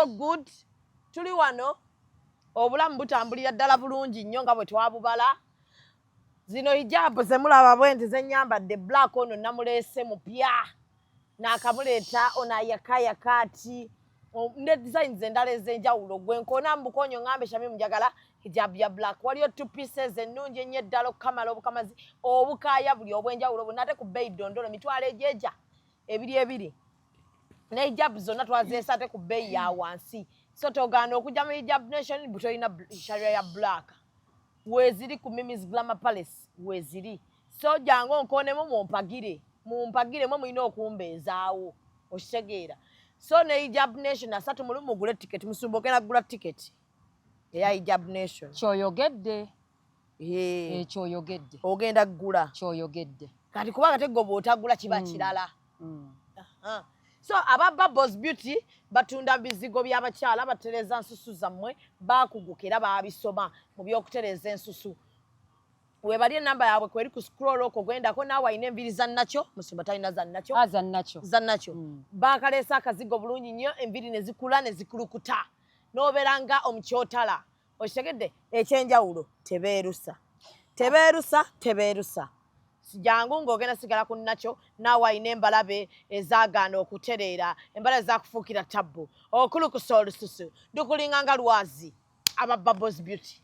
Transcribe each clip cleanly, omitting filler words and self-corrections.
so good. Tuli wano. Obulamu butambulira ddala bulungi nnyo nga bwe twabubala. Zino hijabu zemulaba bwenti zenyambadde black ono namuleese mupya. Nakamuleeta ona yakayaka ati. Ne designs endala ez'enjawulo gwe nkoona mbukonyo ngambe Shami njagala hijab ya black. Waliyo 2 pieces ennungi ennyo eddala okukamala obukamazi obukaaya buli obw'enjawulo bunate ku bbeeyi ddondolo mitwalo ejeja ebiri. Ne hijab zonna twazeesate ku bbeeyi ya wansi. So togaana okujja mu Hijab Nation butolina sharia ya black. Weziri ku Mimi's Glamour Palace weziri. So jangu onkoonemu mumpagire mwe mulina okumbeezaawo okitegeera. So ne Hijab Nation asatu mulu mugule ticket musumbokera gula ticket eya Hijab Nation. Kyoyogedde. Kyoyogedde. Ogenda gula. Kyoyogedde. Kati kubanga teggoba otagula kiba kirala. So aba Bubbles Beauty batunda bizigo by'abakyala batereza nsusu zammwe bakugukira babisoma mu by'okutereza ensusu. Webalye namba yaabwe kweri ku scroll okwo gwendako naawe ayina enviri za nnakyo musumba talina za nnakyo. Za nnakyo. Bakaleesa akazigo bulungi nnyo enviri ne zikula ne zikulukuta. N'obeera nga omukyotala. Okitegedde ekyenjawulo tebeerusa. Jangu ng'ogenda sigala ku nnakyo naawe ayina embalabe ezaagaana okutereera embala ezakufuukira tabbu okulukusa olususu dukulinga nga lwazi aba Bubbles Beauty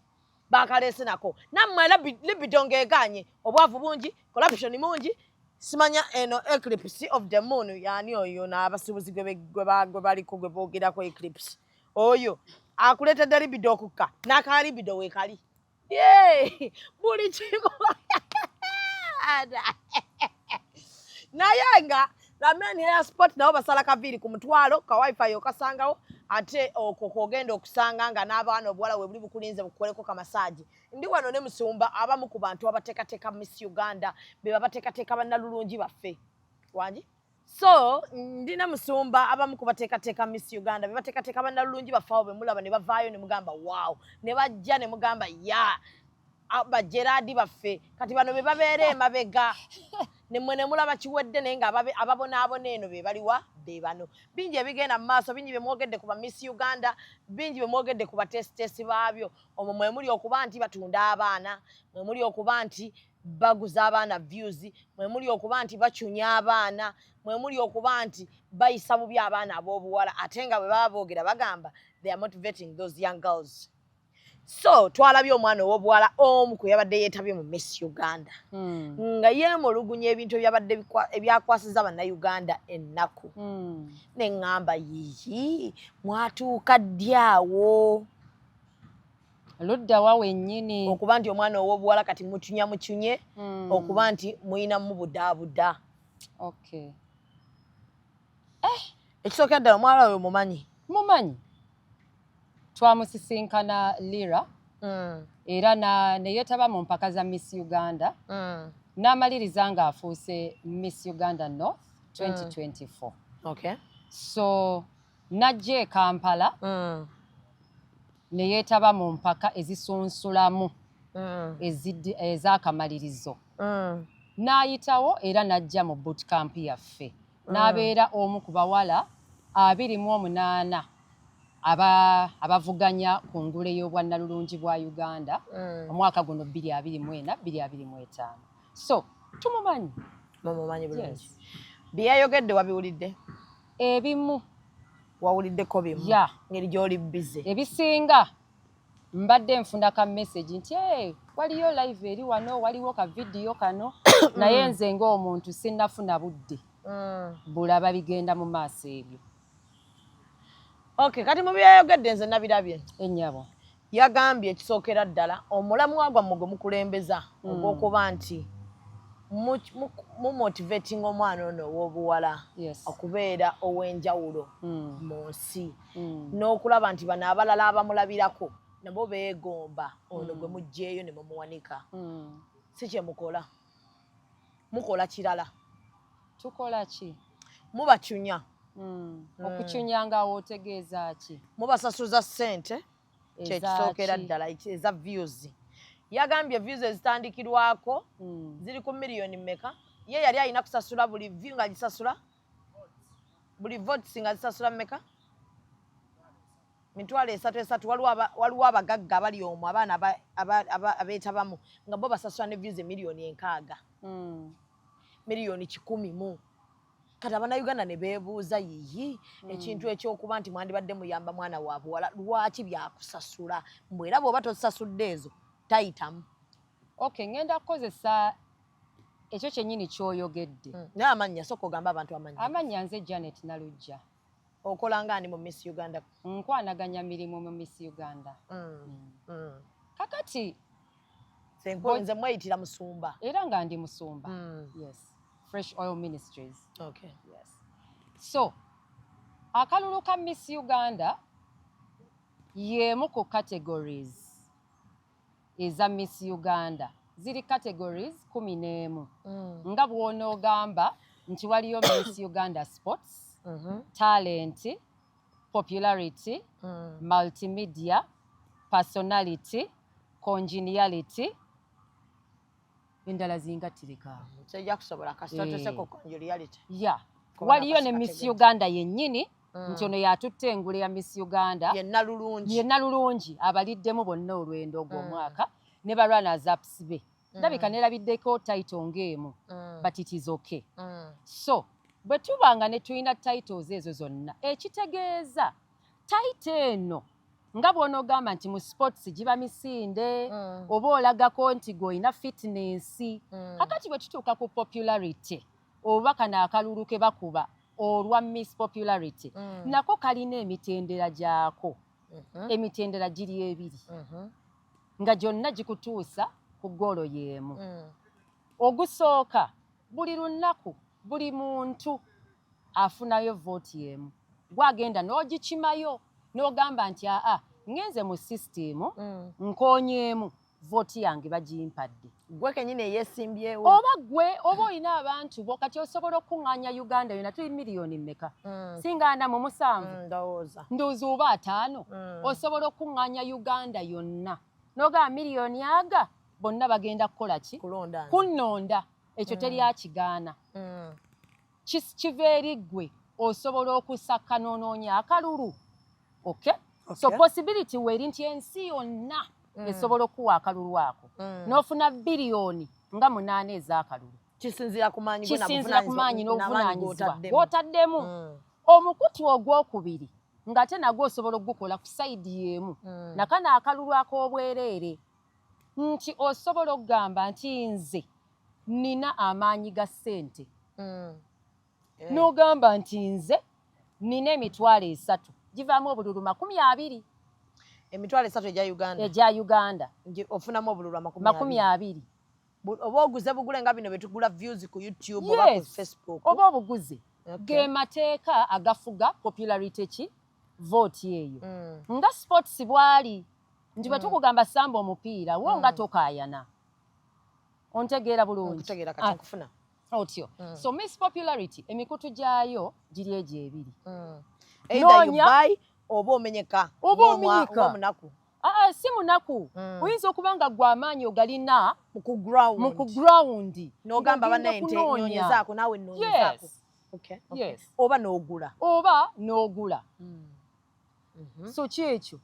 bakaleese nako nammwe libido ng'egaanye obwavu bungi corruption mungi simanya eno eclipse of the moon yani oyo n'abasuubuzi gwe baliko gwe boogerako eclipse oyo akuleetedde libido okukka n'aka libido weekali buli kimu naye nga Ramen Hair Spot nabo basala kaviri ku mutwalo ka wifi okasangawo ate okogenda okusanga nga n'abaana obuwala we buli bukulinze bukoleko ka massage ndi wano ne musumba abamu ku bantu abateekateeka Miss Uganda be babateekateeka bannalulungi baffe wangi so ndina musumba abamu ku bateekateeka Miss Uganda be bateekateeka bannalulungi baffe awo be mulaba ne bavaayo ne mugamba wow ne bajja ne mugamba ya aba Gerard baffe kati bano be babeere emabega ne mwene mulaba kiwedde naye nga ababonaabona eno be baliwa be bano bingi ebigenda mu maaso bingi bye mwogedde ku ba Miss Uganda bingi bye mwogedde ku batesitesi baabyo omwo mwe muli okuba nti batunda abaana mwe muli okuba nti baguza abaana views mwe muli okuba nti bacunya abaana mwe muli okuba nti bayisa bubi abaana ab'obuwala ate nga bwe baba boogera bagamba they are motivating those young girls. So twalabye omwana ow'obuwala omu kwe yabadde yeetabye mu Miss Uganda nga yeemulugunya ebintu ebyakwasiza bannayuganda ennaku ne ŋŋamba yiyi mwatuuka ddi awo ludda wa wennyini okuba nti omwana ow'obuwala kati mucunye okuba nti muyinamu budaabuda ekisookera ddala omwala oyo mumanyi twamusisinkana Lira era neyeetaba mu mpaka za Miss Uganda n'amaliriza ng'afuuse Miss Uganda North 2024 so najja e Kampala neyeetaba mu mpaka ezisunsulamu ez'akamalirizo n'ayitawo era najja mu bootcamp yaffe n'abeera omu ku bawala 28 abavuganya ku ngule y'obwannalulungi bwa Uganda omwaka guno 2024-2025 so tumumanyi bulungi byayogedde wabiwulidde ebimu wawuliddeko bimu ngeri gy'oli bize ebisinga mbadde nfunda ka message nti waliyo live eri wano waliwo ka video kano naye nze ng'omuntu sinnafuna budde bulaba bigenda mu maaso ebyo. Okay, kati mu byayogedde nze nabirabye. Ennyabo. Yagambye ekisookera ddala omulamwa gwammwe gwe mukulembeza ogw'okuba nti mu motivating omwana ono ow'obuwala okubeera ow'enjawulo mu nsi n'okulaba nti bano abalala abamulabirako nabo beegomba ono gwe muggyeeyo ne mumuwanika. Si kye mukola. Mukola kirala. Tukola ki? Mubacunya. Okucunya nga otegeeza ki? Mubasasuza ssente kyekisookera ddala eza views. Yagambye views ezitandikirwako ziri ku miliyoni mmeka. Ye yali alina kusasula buli view nga gisasula buli votes nga zisasula mmeka 3 waliwo abagagga abali omwo abaana abeetabamu nga bo basasula ne views miliyoni 6 miliyoni 100 kati abannayuganda ne beebuuza yiyi ekintu ekyokuba nti mwandibadde muyamba mwana wa buwala lwaki byakusasula mbwera bw'oba tosasudde ezo tayitamu. Okay, ngenda kukozesa ekyo kyennyini ky'oyogedde. Naye amannya sooka ogamba abantu amannya. Amannya nze Janet Nalujja. Okola ng'ani mu Miss Uganda? Nkwanaganya mirimu mu Miss Uganda. Kakati nze mweyitira Musumba. Era nga ndi Musumba. Yes. Fresh Oil Ministries. Okay. Yes. So, akalulu ka Miss Uganda y'emu ku categories eza Miss Uganda. Ziri categories 11. Nga bw'onoogamba nti waliyo Miss Uganda Sports, Talent, Popularity, Multimedia, Personality, Congeniality, endala zingattirika. Sejja kusobola kasita toseko congeniality. Yeah. Waliyo ne Miss Uganda yennyini nti ono yatutte engule ya Miss Uganda. Yenna lulungi abaliddemu bonna olwendo ogw'omwaka ne ba runners ups be. Ndabika nerabiddeko title ng'emu, but it is okay. So, bwe tubanga ne tulina titles ezo zonna, ekitegeeza title eno nga bw'onoogamba nti mu sports giba misinde oba olagako nti gw'olina fitness. Kakati bwe tutuuka ku popularity oba kano akalulu ke bakuba olwa Miss Popularity, nako kalina emitendera gyako. Emitendera giri 2 nga gyonna gikutuusa ku ggoolo y'emu. Ogusooka buli lunaku buli muntu afunayo vote y'emu. Gwagenda n'ogikimayo n'ogamba nti ngenze mu system nkoonyeemu vote yange bagimpadde. Gwe kennyini eyeesimbyewo. Oba olina abantu bo kati osobola okuŋŋaanya Uganda yonna tuli miliyoni mmeka? Singa 47? Ndowooza oba 5. Osobola okuŋŋaanya Uganda yonna n'ogamba miliyoni aga bonna bagenda kukola ki? Kunnonda. Ekyo teryakigaana. Kiva eri ggwe osobola okusaka n'onoonya akalulu. Okay? So possibility weeri nti ensi yonna esobola okuwa akalulu ako n'ofuna biliyoni nga 8 ez'akalulu. Kisinziira ku maanyi n'obuvunaanyizibwa bw'otaddemu. Omukutu ogwokubiri ng'ate nagwo osobola okugukola ku sayidi y'emu nakano akalulu ak'obwereere nti osobola okugamba nti nze nina amaanyi ga ssente n'ogamba nti nze nina emitwalo 3 givaamu obululu 20. Emitwalo 3 egya Uganda? Egya Uganda. Ofunamu obululu 20. Oba oguze bugule nga bino betugula views ku YouTube oba ku Facebook. Oba obuguze. Ge mateeka agafuga popularity ki vote eyo. Nga sports bwali nti bwe tukugamba samba omupiira wo nga tokaayana. Ontegeera bulungi. Ontegeera kati nkufuna. Otyo. So Miss Popularity emikutu gyayo giri egyo 2. Either you buy oba omenyeka. Oba omenyeka. Munaku. Si munaku. Oyinza okuba nga gwa amaanyi ogalina mu ku ground. N'ogamba banaye nti nnoonyezaako naawe nnoonyezaako. Yes. Oba n'ogula. So kyekyo.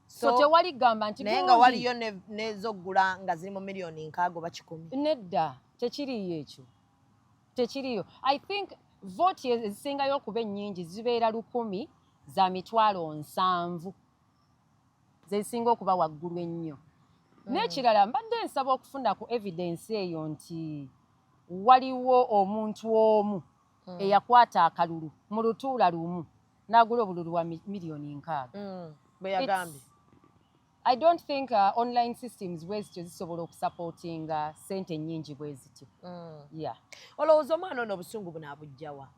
So tewali gamba nti naye nga waliyo n'ezoggula nga ziri mu miliyoni 6 oba 10. Nedda tekiriyo ekyo. Tekiriyo. I think vote ezisingayo okuba ennyingi zibeera 100 za mitwalo 7 zezisinga okuba waggulu ennyo. N'ekirala mbadde nsaba okufuna ku evidence eyo nti waliwo omuntu omu eyakwata akalulu mu lutuula lumu n'agula obululu wa miliyoni 6. Bwe yagambye. I don't think online systems bwezityo zisobola okusupportinga ssente nnyingi bwezityo. Olowooza omwana ono obusungu buno abujjawa?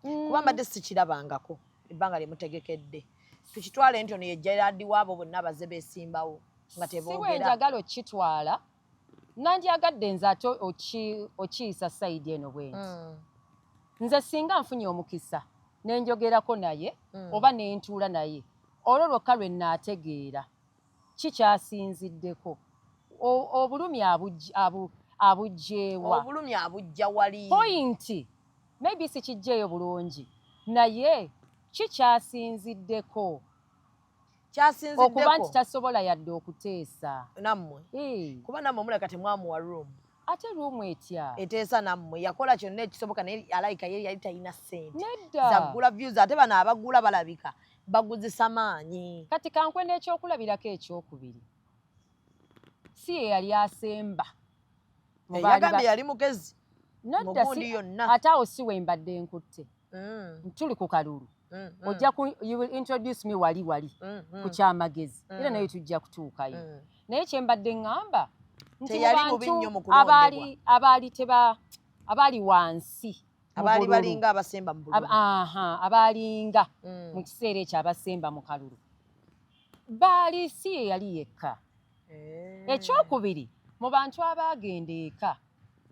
Kuba mbadde sikirabangako ebbanga lye mutegekedde. Tukitwale nti ono ye Gerard waabo bonna baze beesimbawo nga teboogera. Si bwe njagala okitwala nandyagadde nze ate okiyisa sayidi eno bwenti. Nze singa nfunye omukisa ne njogerako naye oba ne ntuula naye olwo lwokka lwe nnaategeera kikyasinziddeko obulumi abugjeewa. Obulumi abujja wali. Pointi maybe sikijjeeyo bulungi naye kikyasinziddeko. okuba nti tasobola yadde okuteesa nammwe kuba nammwe muleka temwamuwa room ate ruumu etya eteesa nammwe yakola kyonna ekisoboka naye alayika ye yali talina ssente nedda zaggula views ate bano abagula balabika baguzisa maanyi kati kankwe n'ekyokulabirako ekyokubiri si ye yali asemba yagambye yali mugezi nedda ate awo si we mbadde nkutte tuli ku kalulu ojja you will introduce me wali ku kyamagezi era naye tujja kutuukayo naye kyembadde ŋŋamba nti bantu abaali wansi abaali balinga abasemba mu bululu abaalinga mu kiseera ekyo abasemba mu kalulu baali si ye yali yekka ekyokubiri mu bantu abaagenda eka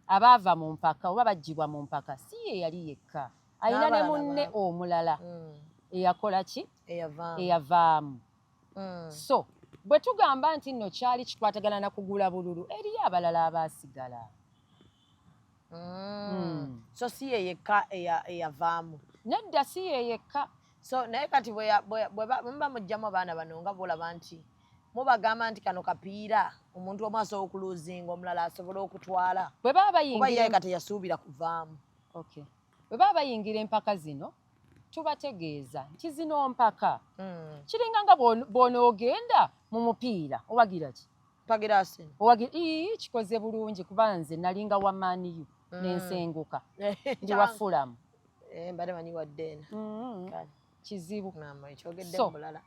abaava mu mpaka oba baggyibwa mu mpaka si ye yali yekka alina ne munne omulala eyakola ki eyavaamu so bwe tugamba nti nno kyali kikwatagana na kugula bululu eriyo abalala abaasigala so si ye yekka eyavaamu nedda si ye yekka so naye kati muba mugjamu abaana bano nga bolaba nti mubagamba nti kano kapiira omuntu omu asobola okuluzinga omulala asobole okutwala bwe baba kuba ye kati yasuubira kuvaamu bwe baba bayingira empaka zino tubategeeza nti zino mpaka kiringa nga bw'onoogenda mu mupiira owagira ki mpagira asino kikoze bulungi kuba nze nalinga wa maniyu n'ensenguka ndi wa fulamu mbadde manyi wadde ena kizibu ekyogedde mulala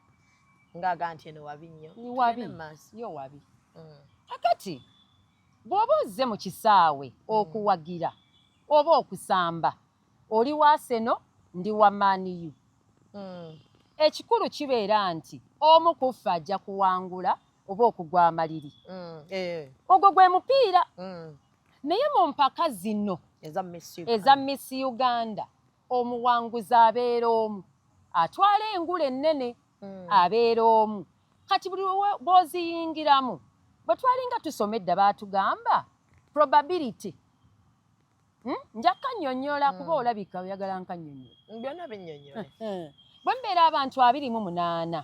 ngaaga nti eno wabi nnyo yo wabi akati bw'oba ozze mu kisaawe okuwagira oba okusamba oli wa Arsenal ndi wa maniyu ekikulu kibeera nti omu kuffe ajja kuwangula oba okugwa amaliri ogwo gwe mupiira naye mu mpaka zino eza Miss Uganda omuwanguzi abeera omu atwala engule ennene abeera omu kati buli bw'oziyingiramu bwe twalinga tusomedde baatugamba probability njakka nnyonnyola kuba olabika oyagala nkannyonnyola byonna binnyonnyole bwe mbeera abantu 28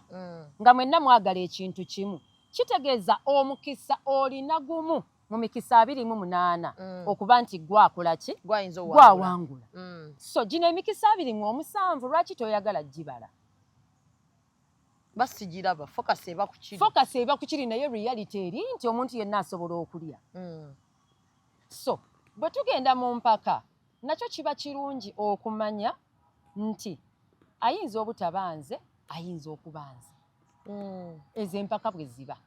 nga mwenna mwagala ekintu kimu kitegeeza omukisa olina gumu mu mikisa 28 okuba nti gwakola ki gwawangula so gino emikisa 27 lwaki toyagala gibala basigiraba focus eba ku kiri naye reality eri nti omuntu yenna asobola okulya so bwe tugenda mu mpaka nakyo kiba kirungi okumanya nti ayinza obutabanze ayinza okubanza ezo empaka bwe ziba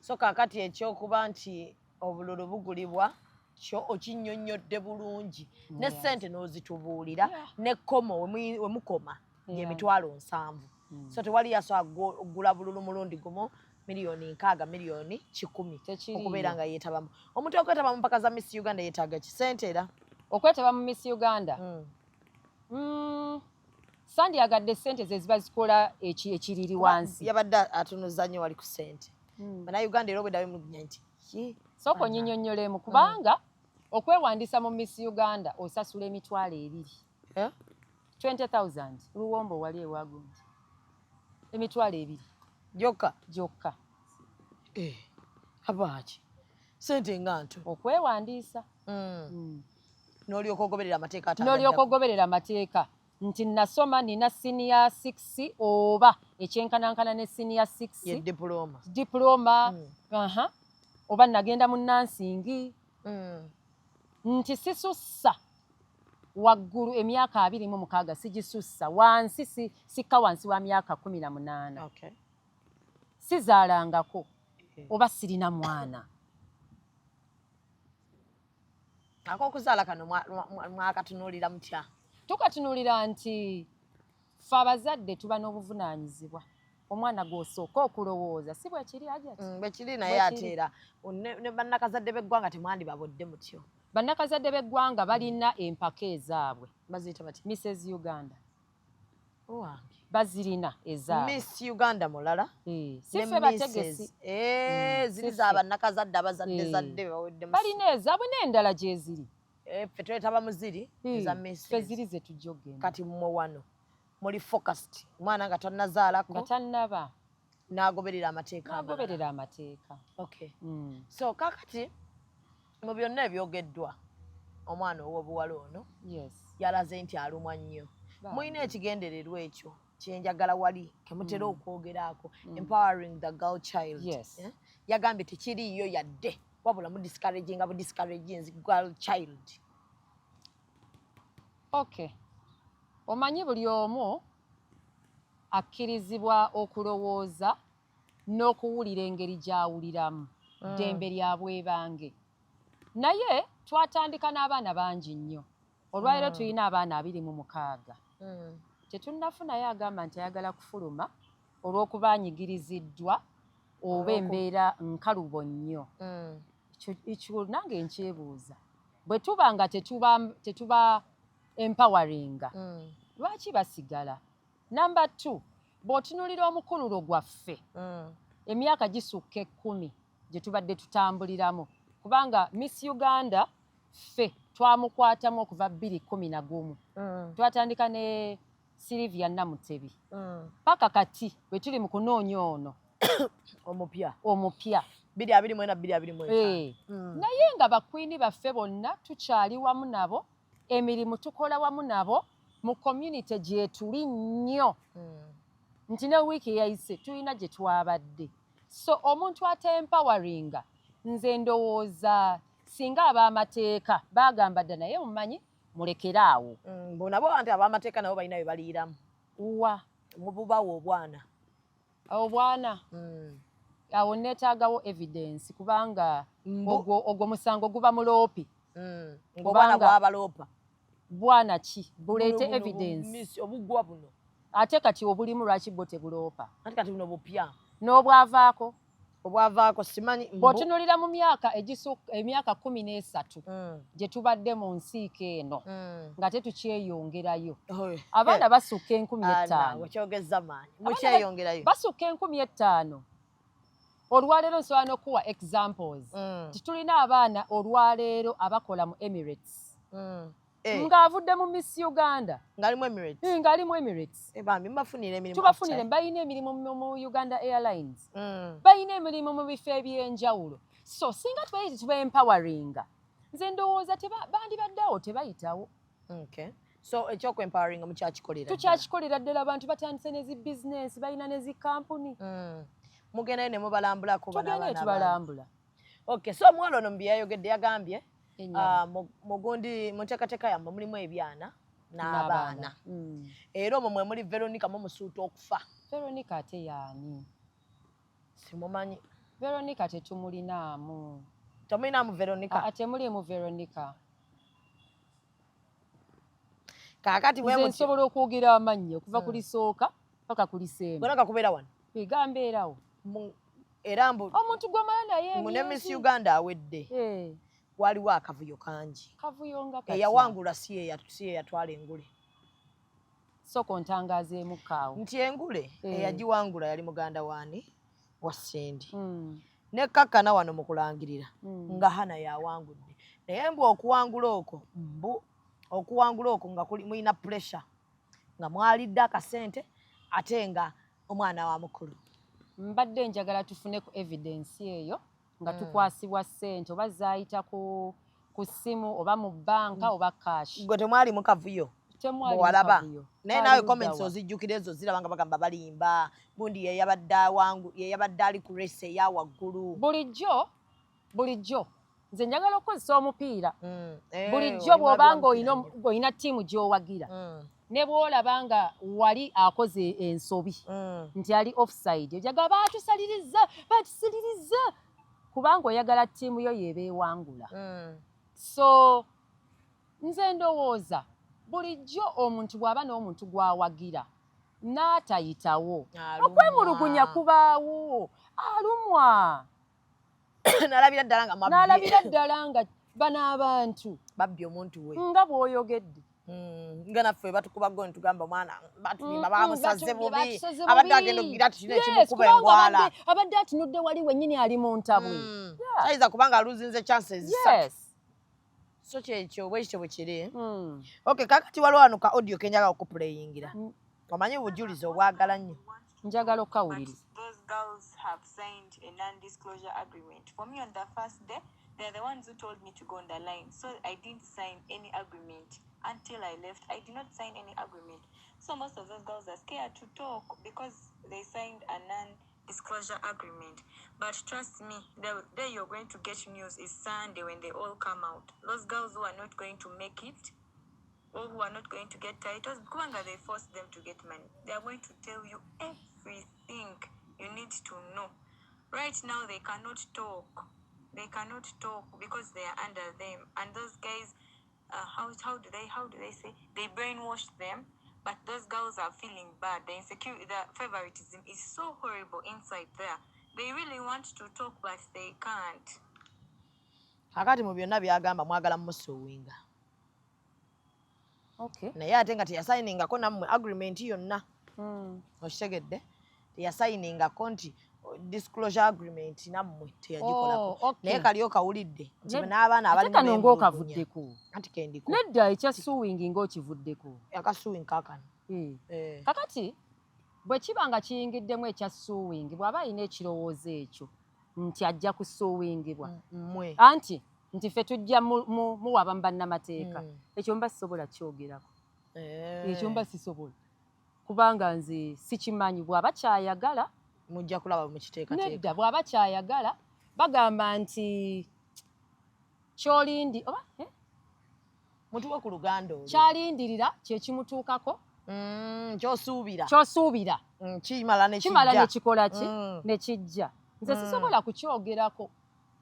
so kakati ekyokuba nti obululu bugulibwa kyo okinnyonnyodde bulungi ne ssente n'ozitubuulira nekkomo we mukoma y'emitwalo 7 so tewali yasobola okugula bululu mulundi gumu miliyoni 6 miliyoni 10 okubeera nga yeetabamu omuntu okwetaba mu mpaka za Miss Uganda yeetaaga kisente era okwetaba mu Miss Uganda sandyagadde ssente ze ziba zikola ekiriri wansi yabadde atunuza nnyo wali ku ssente bannayuganda era obweddabe mugunya nti sooka onnyinyonnyolemu kubanga okwewandiisa mu Miss Uganda osasula emitwalo 2 20,000 luwombo wali ewagundi emitwalo 2 gyokka abaaki ssente nga nto okwewandiisa n'olyoka ogoberera amateeka nti nasoma nina senior 6 oba ekyenkanankana ne senior 6 diploma oba nagenda mu nansingi nti sisussa waggulu emyaka 26 sigisussa wansi sikka wansi wa myaka 18 sizaalangako oba sirina mwana ak'okuzaala kano mwakatunuulira mutya tukatunuulira nti ffe abazadde tuba n'obuvunaanyizibwa omwana gw'osooka okulowooza si bwe kiri ajati bwe kiri naye ate era ne bannakazadde b'eggwanga temwandibabodde mutyo bannakazadde b'eggwanga balina empaka ezaabwe baziyita bati Mrs Uganda owange bazirina ezaabwe Miss Uganda mulala si ffe bategesi ziri za bannakazadde abazadde bawedde balina ezaabwe n'endala gye ziri ffe twetaba muziri eza Miss ffe ziri ze tujja okgenda kati mmwe wano muli focused omwana nga tannazaalako nga tannaba n'agoberera amateeka n'agoberera amateeka. Okay. So kakati mu byonna ebyogeddwa omwana ow'obuwala ono yalaze nti alumwa nnyo. Mulina ekigendererwa ekyo kyenjagala wali kemutera okwogeraako empowering the girl child. Yagambye tekiriiyo yadde wabula mu discouraging girl child. Okay. Omanyi buli omu akkirizibwa okulowooza n'okuwulira engeri gy'awuliramu ddembe lya bwebange. Naye twatandika n'abaana bangi nnyo. Olwaleero tulina abaana 26. Tetunnafunayo agamba nti ayagala kufuluma olw'okuba anyigiriziddwa oba embeera nkalubo nnyo. Ekyo nange nkyebuuza. Bwe tuba nga tetuba empoweringa, lwaki basigala? Number 2, bw'otunuulira omukululo gwaffe emyaka gisukka 10 gye tubadde tutambuliramu, kubanga Miss Uganda ffe twamukwatamu okuva 2011. Twatandika ne Sylvia Namutebi paka kati bwe tuli mu kunoonya ono omupya 2024. Naye nga bakwini baffe bonna tukyali wamu nabo, emirimu tukola wamu nabo mu community gye tuli nnyo. Nti ne wiiki eyayise tulina gye twabadde. So omuntu atempoweringa, nze ndowooza singa ab'amateeka bagamba dda naye mumanyi mulekere awo. Nabo anti ab'amateeka nabo balina bye baliiramu. Wa mububawo obwana awo neetaagawo evidence kubanga ogwo musango guba muloopi. Ng'obwana bw'abaloopa bwana ki buleete evidence obugwa buno ate kati obulimu lwaki bwo tebuloopa ate kati buno bupya n'obwavaako simanyi. Bw'otunuulira mu myaka emyaka 13 gye tubadde mu nsiike eno nga tetukyeyongerayo, abaana basukka 15,000 basukka 15,000. Olwaleero nsobola n'okuwa examples. Tulina abaana olwaleero abakola mu Emirates ng'avudde mu Miss Uganda ng'alimu Emirates. Tubafunire balina emirimu mu Uganda Airlines, balina emirimu mu bifo eby'enjawulo. So singa tuba empoweringa, nze ndowooza bandibaddeawo tebayitawo. So ekyokwempoweringa tukyakikolera ddala. Abantu batandise ne zi bizinensi, balina ne zi kampuni. Mugendayo ne mubalambulako tugendayo tubalambula. Okay, so omuwala ono mu bye yayogedde yagambye mugundi mu nteekateeka yammwe mulimu ebyana n'abaana. Era omwo mwe muli Veronica mumusuuta okufa. Veronica ate yaani? Simumanyi. Veronica tetumulinaamu. Temulinaamu Veronica? Temuliimu Veronica. Kaakati nze nsobola okwogera amannya okuva ku lisooka paka ku lisemba. Veronica kubeera wano? Egamba erawo. Era mbu omuntu gw'omala naye mu ne Miss Uganda awedde waliwo akavuyo kangi. Kavuyo nga kati eyawangula si eyatwala engule. Soko ntangaazeemu kaawo nti engule eyagiwangula yali muganda waani wa Sendi. Ne kakkana wano mu kulangirira nga Hana yawangudde. Naye mbu okuwangula okwo nga mulina pressure nga mwalidde akasente ate nga omwana wa mukulu. Mbadde njagala tufune ku evidence eyo nga tukwasibwa ssente oba zaayita ku ssimu oba mu banka oba cash. Gwe temwali mu kavuyo? Bw'olaba naye naawe comments ozijjukira ezo ziraba nga bagamba balimba bundi yeyabadde ali ku race eya waggulu. Bulijjo nze njagala okukozesa omupiira. Bulijjo bw'obanga olina ttiimu gy'owagira ne bw'olaba nga wali akoze ensobi nti ali offside ojaga batusaliriza kubanga oyagala ttiimu yo yeeba ewangula. So nze ndowooza bulijjo omuntu bw'aba n'omuntu gw'awagira n'atayitawo okwemulugunya kubaawo, alumwa n'alabira ddala nga bano abantu babbye omuntu we nga bw'oyogedde. Nga naffe batukuba goni tugamba omwana batubimba bamusaze bubi abadde agenda okugira tukina ekimukuba engwala abadde atunudde wali wennyini ali mu ntabwe tayiza kubanga aluzinze chances. So kyekyo bwekityo bwe kiri. Okay, kakati waliwo wano ka audio kenjaga okuplayingira omanyi obujulizi obwagala nnyo. Njagala okawuliriza. Those girls have signed a non-disclosure agreement. For me on the first day, they're the ones who told me to go on the line. So I didn't sign any agreement until I left. I did not sign any agreement. So most of those girls are scared to talk because they signed a non-disclosure agreement. But trust me, the day you're going to get news is Sunday when they all come out. Those girls who are not going to make it or who are not going to get titles, Kwanga, they force them to get money. They are going to tell you everything you need to know. Right now, they cannot talk. They cannot talk because they are under them. And those guys, how do they say? They brainwash them. But those girls are feeling bad. The insecurity, the favoritism is so horrible inside there. They really want to talk, but they can't. Kakati mu byonna byagamba mwagala mmusuuwinga. Okay. Naye ate nga teyasayiningako nammwe agreement yonna. Okitegedde? Teyasayiningako nti disclosure agreement nammwe teyagikolako. Naye kali okawulidde nti n'abaana abali mu kano ng'okavuddeko. Anti kendiko. Nedda ekya suwingi ng'okivuddeko. Akasuwingi kaakano. Kakati bwe kiba nga kiyingiddemu ekya suwingi bw'aba alina ekirowoozo ekyo nti ajja kusuwingibwa. Anti nti ffe tujja muwaba mu bannamateeka. Ekyo mba sisobola kyogerako. Ekyo mba sisobola. Kubanga nze sikimanyi bw'aba kyayagala. Mujja kulaba mu kiteekateeka. Nedda bw'aba kyayagala bagamba nti kyolindi oba mutuwe ku luganda olwo. Kyalindirira kye kimutuukako. Ky'osuubira. Kimala ne kikola ki ne kijja. Nze sisobola kukyogerako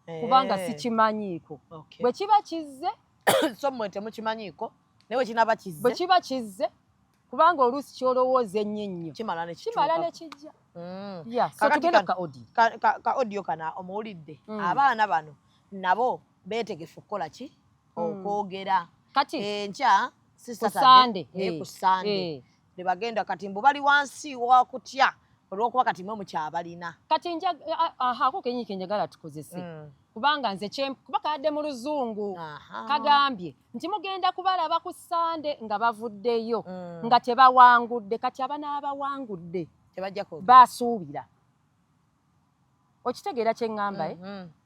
kubanga sikimanyiiko. Bwe kiba kizze so mmwe temukimanyiiko naye bwe kinaba kizze. Bwe kiba kizze kubanga oluusi kyolowooza ennyo ennyo kimala ne kijja. So tugenda ka audio kana omuwulidde. Abaana bano nabo beetegefu kukola ki? Okwogera. Kati enkya Sande naye ku Sande ne bagenda kati mbu bali wansi wa kutya olw'okuba kati mwe mukyabalina. Kati ako kenyini ke njagala tukozese kubanga nze kuba kadde mu Luzungu kagambye nti mugenda kubalaba ku Sande nga bavuddeyo nga tebawangudde. Kati abanabawangudde basuubira. Okitegeera kye ŋŋamba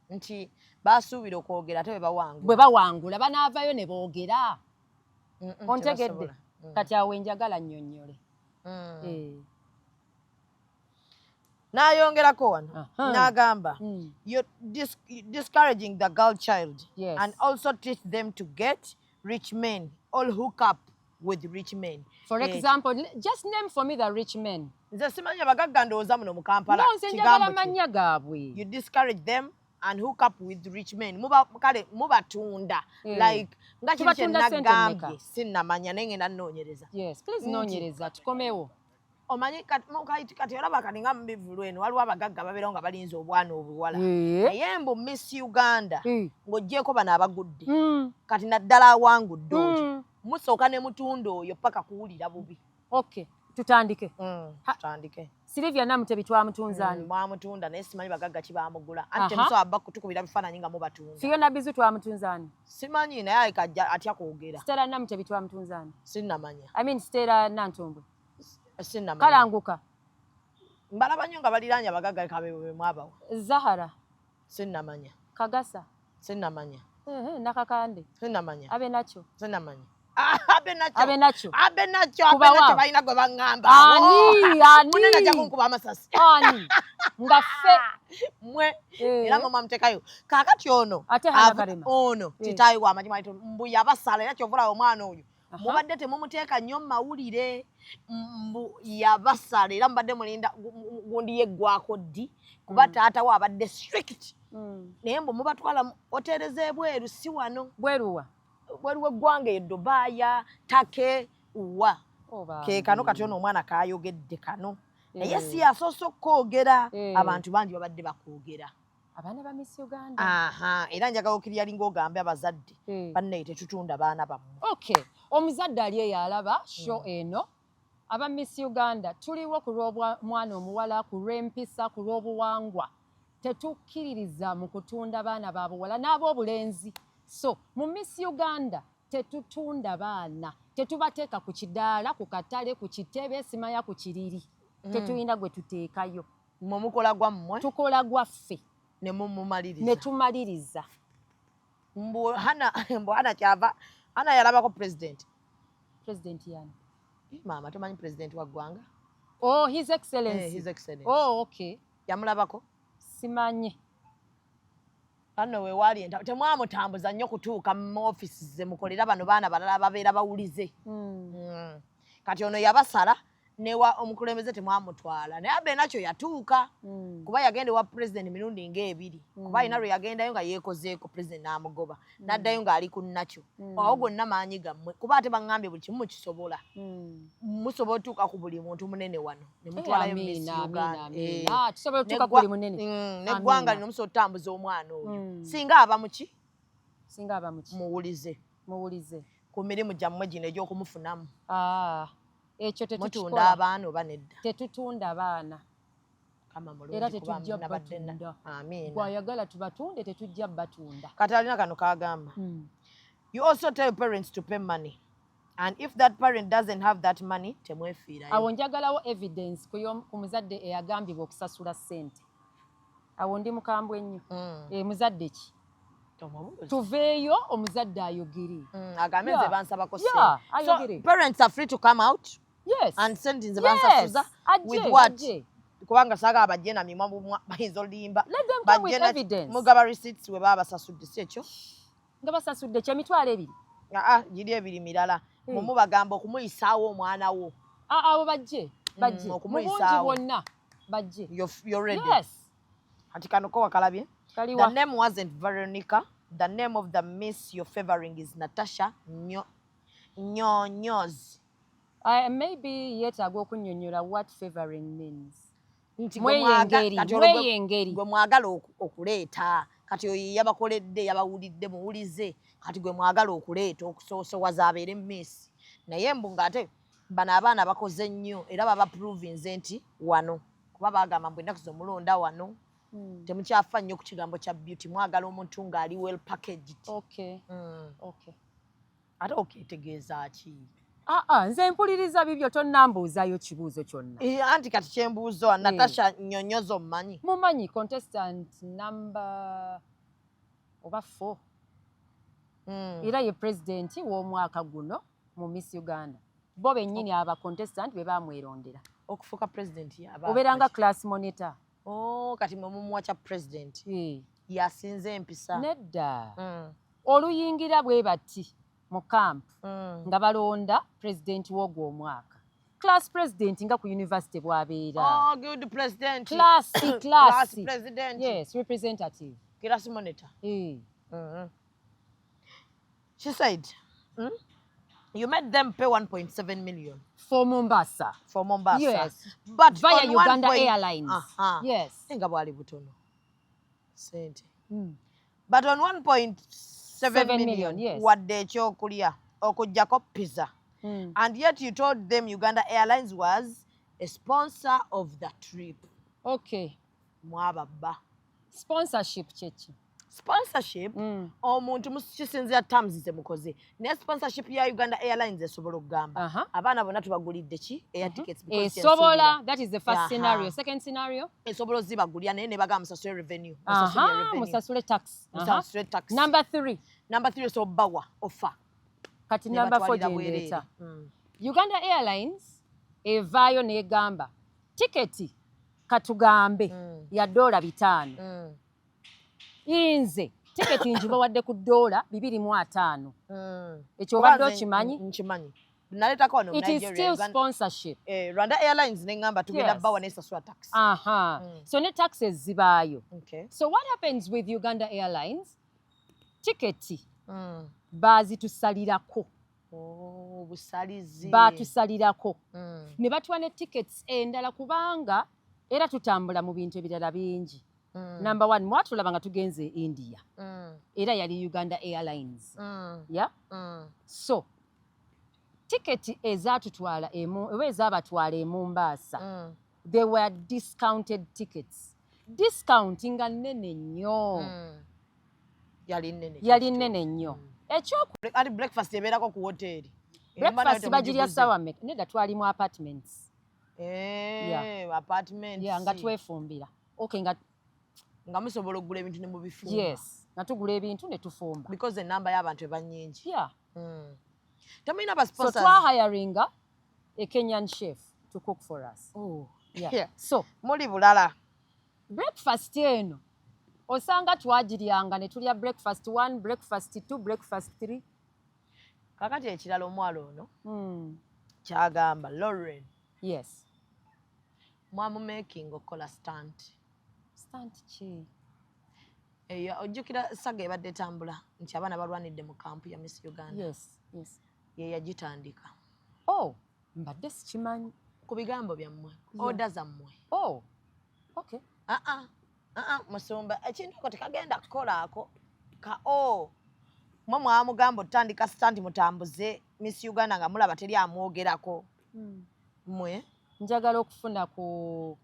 nti basuubira okwogera ate bwe bawangula banaavayo ne boogera. Ontegedde kati awo njagala nnyonnyole. N'ayongerako wano n'agamba you're discouraging the girl child and also teach them to get rich men or hook up with rich men. For example, just name for me the rich men. Nze simanyi abagagga ndowooza muno mu Kampala. Nze njagala mannya gaabwe. You discourage them and hook up with rich men. Kale mubatunda like nga kiri kye nagambye sinnamanya naye ngenda nnoonyereza. Yes, please noonyereza tukomewo. Omanyi kati olaba kati nga mubivulu eno waliwo abagagga babeerawo nga balinza obwana obuwala. Naye mbu Miss Uganda ng'oggyeko bano abagudde kati naddala awangudde oyo musooka ne mutunda oyo paka kuwulira bubi. Okay, tutandike. Tutandike. Silivia Namutebi twamutunzaani. Mwamutunda naye simanyi bagagga kibamugula. Anti temusobola bakutukubira bifaananyi nga mubatunda. Fiona Bizu twamutunzaani. Simanyi naye kajja atya kwogera. Stella Namutebi twamutunzaani. Sinnamanya. I mean Stella Nantombwe. Sinnamanya. Kalanguka. Mbalaba nnyo nga baliraanye abagagga kabeebwe mwabawo. Zahara. Sinnamanya. Kagasa. Sinnamanya. Nakakande. Sinnamanya. Abe nakyo. Sinnamanya. Abe nakyo balina gwe baŋŋamba. Ani. Munene ajja kunkuba amasasi. Ani. Nga ffe. Mwe. Era mwe mwamuteekayo. Kaakati ono. Ate Hana Karema. Ono. Kitaayi w'amanyi mwayita mbu yabasala era kyovula omwana oyo. Mubadde temumuteeka nnyo mu mawulire. Mbu yabasala era mubadde mulinda gundi yeggwako ddi. Kuba taatawo abadde strict. Naye mbu mubatwala hoteereza ebweru si wano. Bweruwa. Waliwo eggwanga eyo Dubaaya, Take, wa. Ke kano kati ono omwana kaayogedde kano. Naye si yasoose okwogera. Abantu bangi babadde bakwogera. Abaana ba Miss Uganda. Era njagala okiryalinga ogambe abazadde. Bannaye tetutunda baana bammwe. Okay. Omuzadde ali eyo alaba show eno. Aba Miss Uganda tuliwo ku lw'omwana omuwala, ku lw'empisa, ku lw'obuwangwa. Tetukkiririza mu kutunda baana ba buwala n'ab'obulenzi. So, mu Miss Uganda tetutunda baana tetubateeka ku kidaala ku katale ku kitebe simaya ku kiriri tetulina gwe tuteekayo mmwe mukola gwammwe tukola gwaffe ne mumumaliriza ne tumaliriza mbu hana kyava hana yalabako president yani maama tomanyi president wa ggwanga oh his excellency his excellency oh okay yamulabako simanye kano weewali temwamutambuza nnyo kutuuka mu office ze mukolera bano baana balala babeera bawulize kati ono yabasala newa omukulembeze temwamutwala naye abe nakyo yatuuka kuba yagenda wa president mirundi ng'ebiri kuba alina lwe yagendayo nga yeekozeeko president n'amugoba n'addayo ng'ali ku nakyo awo gonna maanyi gammwe kuba ate baŋŋambye buli kimu mukisobola musobola otuuka ku buli muntu munene wano ne mutwalayo Miss Uganda tusobola otuuka ku buli munene n'eggwanga lino musobola otambuza omwana oyo singa aba muki muwulize ku mirimu gyammwe gino egy'okumufunamu ekyo tetutunda abaana oba nedda tetutunda baana era tetujja batunda bw'ayagala tubatunde tetujja batunda kati alina kano kagamba you also tell parents to pay money and if that parent doesn't have that money temwefiirayo awo njagalawo evidence ku muzadde eyagambibwa okusasula ssente awo ndi mukambwe ennyo muzadde ki tuveeyo omuzadde ayogere agambe nze bansabako so parents are free to come out yes and send nze bansasuza with what kubanga saga abajje na mimwa bayinza olimba mugaba receipts we baba basasudde si ekyo nga basasudde kye mitwalo ebiri giri ebiri mirala mumu bagamba okumuyisaawo omwana wo abo bajje mubungi bwonna bajje you're ready yes ati kano ko wakalabye the name wasn't Veronica the name of the miss you're favoring is Natasha Nyonyozi maybe yeetaaga okunnyonnyola what favoring means mweyengeri gwe mwagala okuleeta kati oyo yabakoledde yabawulidde muwulize kati gwe mwagala okuleeta okusoosowaza abeere miss naye mbu ng'ate bano abaana bakoze nnyo era baba provinze nti wano kuba bagamba mbu ennaku z'omulonda wano temukyafa nnyo ku kigambo kya beauty mwagala omuntu ng'ali well packaged ate okeetegeeza ki nze mpuliriza bibyo tonnambuuzayo kibuuzo kyonna anti kati kyembuuzo Natasha Nyonyozo mumanyi mumanyi contestant number oba 4 era ye president w'omwaka guno mu Miss Uganda bo bennyini aba contestant be bamwerondera okufuuka president yaba obeeranga class monitor kati mwe mumuwa kya president yasinze empisa nedda oluyingira bwe bati mu camp nga balonda president w'ogwo omwaka class president nga ku university bwabeera good president class president yes representative class monitor she said you made them pay 1.7 million for Mombasa yes but via Uganda Airlines yes nga bwali butono sente but on 1.7 million yes wadde ekyokulya okujjako pizza and yet you told them Uganda Airlines was a sponsor of the trip mwababba sponsorship kyeki sponsorship omuntu kisinzira terms ze mukoze naye sponsorship ya Uganda Airlines esobola okugamba abaana bonna tubagulidde ki air tickets esobola that is the first scenario second scenario esobola ozibagulya naye ne bagamba musasule revenue musasule tax number 3 so bawa offer kati number 4 jendeeta Uganda Airlines evaayo negamba tiketi katugambe ya $5 inze tiketi njibawadde ku $250 ekyo obadde okimanyi nkimanyi naleetako wano it is still sponsorship Rwanda Airlines neŋŋamba tugenda bawa nesasula tax so ne taxes zibaayo so what happens with Uganda Airlines tiketi baazitusalirako baatusalirako ne batuwa ne tickets endala kubanga era tutambula mu bintu ebirala bingi number 1 mwatulaba nga tugenze India era yali Uganda Airlines so tiketi ezatutwala oba ezabatwala e Mombasa they were discounted tickets discount nga nnene nnyo yali nnene nnyo ati breakfast ebeerako ku hoteri breakfast bagirya ssaawa mmeka nedda twali mu apartments apartments nga twefumbira okay nga musobola okugula ebintu ne mubifumba yes nga tugula ebintu ne tufumba because enamba y'abantu eba nnyingi temulina so twahiringa a Kenyan chef to cook for us so muli bulala breakfast eno osanga twagiryanga ne tulya breakfast 1 breakfast 2 breakfast 3 kakati ekirala omwalo ono kyagamba Lauren yes mwamumaking okola stunt ki eyo ojjukira saga ebadde tambula nti abaana balwanidde mu kampu ya Miss Uganda ye yagitandika mbadde sikimanyi ku bigambo byammwe oda zammwe okay musumba ekintu ako tekagenda kukolaako mwe mwamugamba otutandika stunt mutambuze Miss Uganda nga mulaba teri amwogerako mwe njagala okufuna ku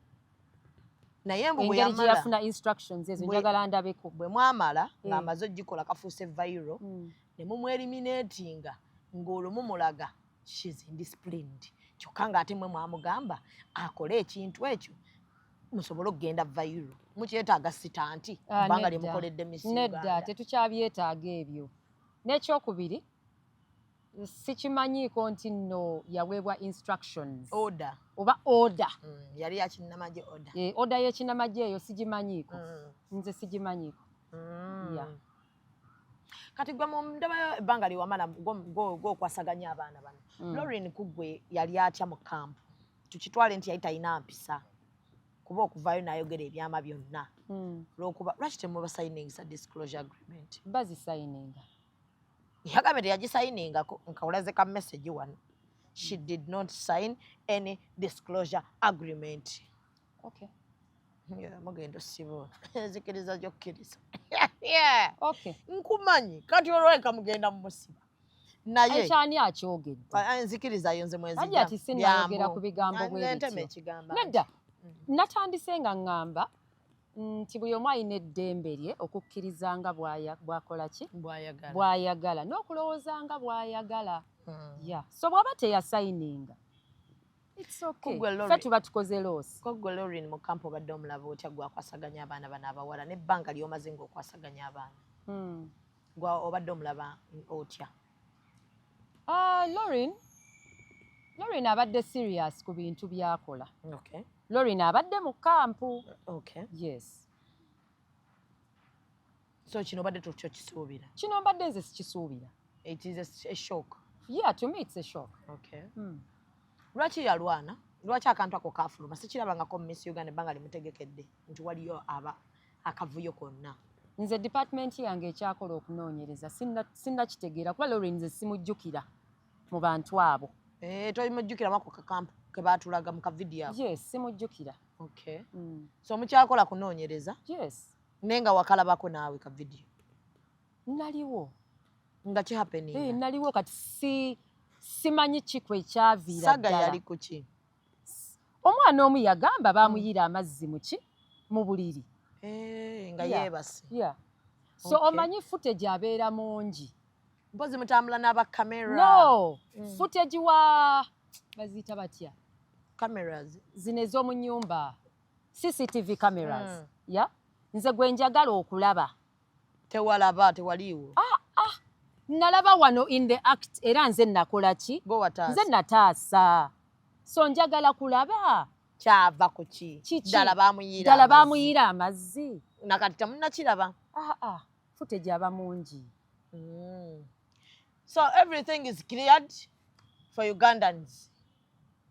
naye mbu engeri gye yafuna instructions ezo njagala ndabeko bwe mwamala ng'amaze ogikola kafuuse viral ne mumweliminatinga ng'olwo mumulaga she's indisciplined kyokka ng'ate mwe mwamugamba akole ekintu ekyo musobole okugenda viral mukyetaaga sitanti kubanga lyemukoledde Miss Uganda nedda tetukyabyetaaga ebyo n'ekyokubiri sikimanyiiko nti nno yaweebwa instructions order oba order yali yakinnamagye order y'ekinnamagye eyo sigimanyiiko nze sigimanyiiko kati gwe mundabayo ebbanga liwamala gwokwasaganya abaana bano Lauren kuggwe yali atya mu kampu tukitwale nti yali talina mpisa kuba okuvaayo n'ayogera ebyama byonna lwokuba lwaki temubasayiningisa disclosure agreement bazisayininga yagambye teyagisayiningako nkawulaze ka message wano she did not sign any disclosure agreement mugenda osiba nzikiriza gyokkiriza nkumanyi kati olweka mugenda mumusiba naye ekyani akyogedde nzikirizayo nze mwezi ati sinayogera ku bigambo bwebityo nedda natandise nga ŋŋamba nti buli omu alina eddembe lye okukkirizanga bw'akola ki bw'ayagala n'okulowoozanga bw'ayagala so bw'aba teyasayininga ffe tuba tukoze loosi kogwe Lauren mu kampu obadde omulaba otya gwakwasaganya abaana bano abawala n'ebbanga ly'omaze ng'okwasaganya abaana obadde omulaba otya Lauren abadde serious ku bintu by'akola Lauren abadde mu kampu yes so kino obadde tukyo kisuubira kino mbadde nze sikisuubira it is a shock to me it's a shock lwaki yalwana lwaki akantu ako kafuluma sikirabangako mu Miss Uganda ebbanga limutegekedde nti waliyo akavuyo konna nze department yange ekyakola okunoonyereza sinnakitegeera kuba Lauren nze simujjukira mu bantu abo tolimujjukiramu ako kakampu ke baatulaga mu kavidiyo ako yes simujjukira so mukyakola kunoonyereza naye nga wakalabako naawe kavidiyo naliwo nga kihapeninga naliwo kati simanyi kiku ekyaviira saga yali kuki omwana omu yagamba bamuyira amazzi mu buliri nga yeebase so omanyi footage abeera mungi mpozi mutambula n'abakamera no footage wa baziyita batya cameras zino ez'omu nnyumba CCTV cameras nze gwe njagala okulaba tewaliiwo nalaba wano in the act era nze nakola ki nze nataasa so njagala kulaba kyava ku ki ddala bamuyira amazzi nakati temunnakiraba footage aba mungi so everything is cleared for Ugandans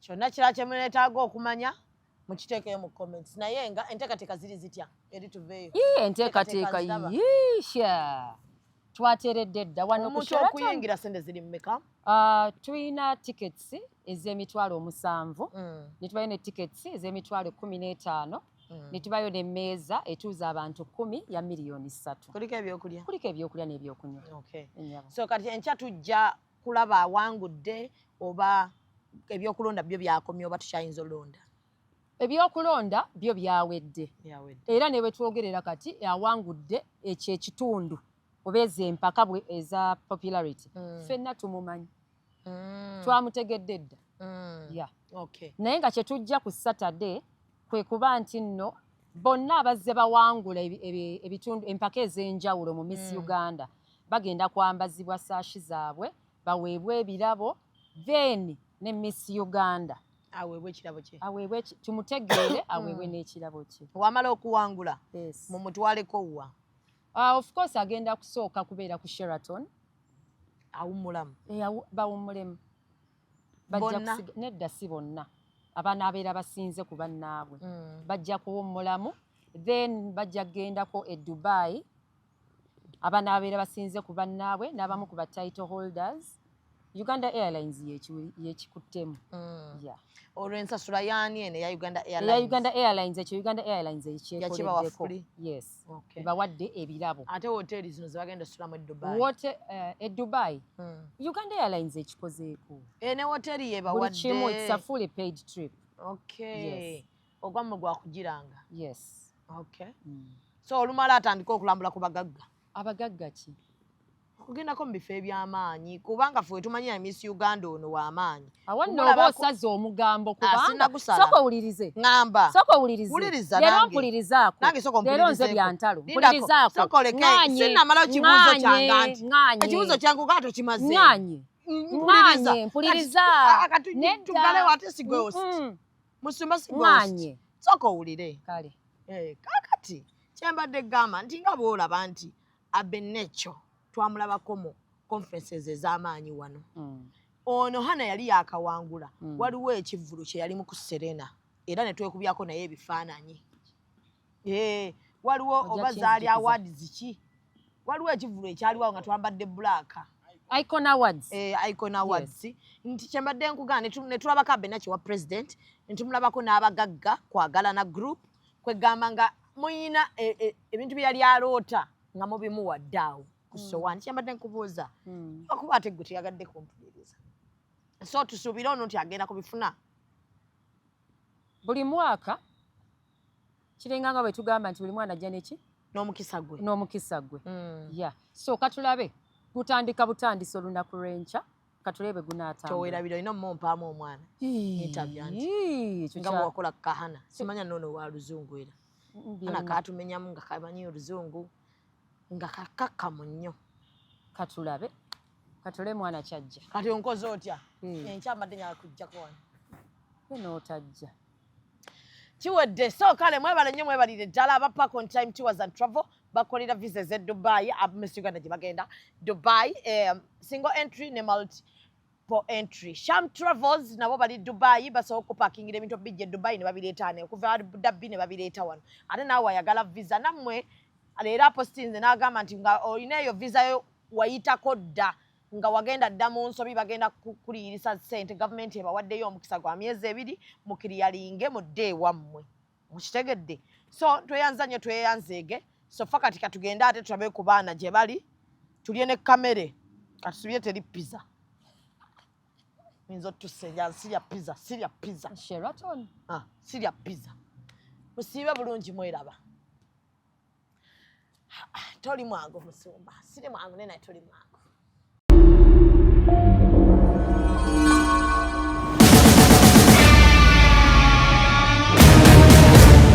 kyonna kira kyemuneetaaga okumanya mukiteekeyo mu comments naye nga enteekateeka ziri zitya eri tuveeyo enteekateeka yiisha twateredde dda wano omuntu okuyingira sente ziri mmeka tulina tickets ez'emitwalo 7 ne tubayo ne tickets ez'emitwalo 15 ne tubayo n'emmeeza etuuza abantu 10 ya miliyoni 3 kuliko ebyokulya n'ebyokunywa so kati enkya tujja kulaba awangudde oba ebyokulonda byo byakomye oba tukyayinza olonda ebyokulonda byo byawedde era ne bwe twogerera kati awangudde ekyo ekitundu oba ez'empaka eza popularity ffenna tumumanyi twamutegedde dda ya naye nga kye tujja ku Saturday kwe kuba nti nno bonna abazze bawangula ebitundu empaka ez'enjawulo mu Miss Uganda bagenda kwambazibwa saashi zaabwe baweebwe ebirabo then ne Miss Uganda aweebwe ekirabo kye tumutegeere aweebwe n'ekirabo kye wamala okuwangula mumutwaleko wa of course agenda kusooka kubeera ku Sheraton awummulamu bawummulemu nedda si bonna abanaabeera basinze ku bannaabwe bajja kuwummulamu then bajja kugendako e Dubai abanaabeera basinze ku bannaabwe n'abamu ku ba title holders Uganda Airlines yekikuttemu olw'ensasula yaani eno eya Uganda Airlines ekyo Uganda Airlines ekyekoleddeko yes bawadde ebirabo ate hoteeri zino ze bagenda osulamu e Dubai Uganda Airlines ekikozeeko ne hoteeri ye buli kimu it's a bawadde fully paid trip ogwamwe gwakugiranga yes so olumala atandika okulambula ku bagagga abagagga ki kugendako mu bifo eby'amaanyi kubanga ffe tumanyira Miss Uganda ono w'amaanyi awo nno oba osaze omugambo kubanga sinagusala. sooka owulirize ŋŋamba sooka owulirize Wuliriza leero nange. mpulirizaako Nange sooka leero nze ompulirizeeko. byantalo Lindako, mpulirizaako sooka oleke, sinnamalayo kibuuzo kyange nti. Ekibuuzo kyange nga tokimaze. Mpuliriza tugalewo ate sigweosi musumba sigweosi sooka owulire kale kaakati kyembadde gamba nti nga bw'olaba nti Abennecho twamulabako mu conferences ez'amaanyi wano ono hana yali yakawangula waliwo ekivvulu kye yali mu ku Serena era ne twekubyako naye ebifaananyi waliwo oba zaali awards ki waliwo ekivvulu ekyaliwawo nga twambadde black Icon Awards Icon Awards nti kyembadde nkugana ne tulabako Abennecho wa president ne tumulabako n'abagagga kwagalana group kwegamba nga muyina ebintu bye yali aloota nga mubimuwadde awo kusowani kyembadde nkubuuza okuba ate gwe teyagadde kumpuliriza so tusuubire ono nti agenda kubifuna buli mwaka kiringa nga bwe tugamba nti buli mwana ajja neki n'omukisa gwe ya so katulabe gutandika butandisa olunaku lw'enkya katulebe gunaatambula towerabira olina mumumpaamu omwana nitabya nti nga bwewakola kahana simanya noono wa luzungu era ana katumenyamu nga kamanyi oluzungu nga kakakkamu nnyo katulabe katule mwana kyajja kati onkoze otya enkya mbadde nyala kujjako wano n'otajja kiwedde so kale mwebale nnyo mwebalire ddala aba Park on Time Tours and Travel bakolera visa ez'e Dubai Miss Uganda gye bagenda Dubai single entry ne multiple entry Sham Travels nabo bali Dubai basobola okupakingira ebintu bijja Dubai ne babireeta ne okuva Abu Dhabi ne babireeta wano ate naawe ayagala visa nammwe leero apostinze n'agamba nti nga olina eyo visa yo wayitako dda nga wagenda dda mu nsobi bagenda kuliyirisa ssente gavumenti ebawaddeyo omukisa gwa myezi 2 mukiriyalinge mudde ewammwe mukitegedde so tweyanza nnyo tweyanzeege so fa kati katugende ate tulabe ku baana gye bali tulye ne kamere katusubye teri pizza minza otusenja sirya pizza Sheraton sirya pizza musiibe bulungi mweraba toli mwangu musumba siri mwangu naye toli mwangu